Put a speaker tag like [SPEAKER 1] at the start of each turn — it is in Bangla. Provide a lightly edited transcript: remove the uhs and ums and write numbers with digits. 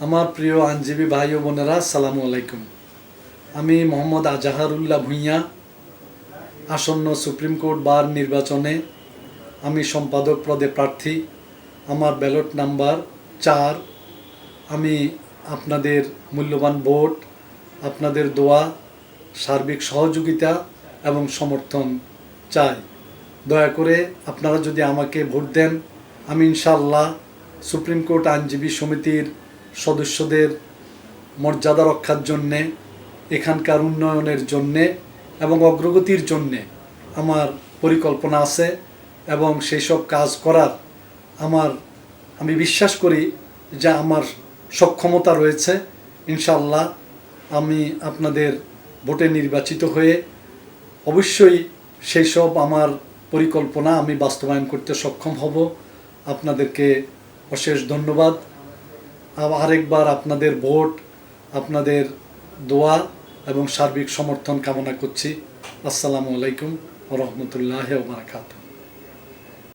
[SPEAKER 1] আমার প্রিয় আইনজীবী ভাই ও বোনেরা, আসসালামু আলাইকুম। আমি মোহাম্মদ আজাহারুল্লাহ ভূঁইয়া। আসন্ন সুপ্রিম কোর্ট বার নির্বাচনে আমি সম্পাদক পদে প্রার্থী। আমার ব্যালট নাম্বার 4। আমি আপনাদের মূল্যবান ভোট, আপনাদের দোয়া, সার্বিক সহযোগিতা এবং সমর্থন চাই। দয়া করে আপনারা যদি আমাকে ভোট দেন, আমি ইনশাআল্লাহ সুপ্রিম কোর্ট আইনজীবী সমিতির সদস্যদের মর্যাদা রক্ষার জন্যে, এখানকার উন্নয়নের জন্যে এবং অগ্রগতির জন্যে আমার পরিকল্পনা আছে এবং সেই সব কাজ করার আমি বিশ্বাস করি যে আমার সক্ষমতা রয়েছে। ইনশাআল্লাহ আমি আপনাদের ভোটে নির্বাচিত হয়ে অবশ্যই সেই সব আমার পরিকল্পনা আমি বাস্তবায়ন করতে সক্ষম হব। আপনাদেরকে অশেষ ধন্যবাদ। আরেকবার আপনাদের ভোট, আপনাদের দোয়া এবং সার্বিক সমর্থন কামনা করছি। আসসালামু আলাইকুম ওয়া রাহমাতুল্লাহি ওয়া বারাকাতুহু।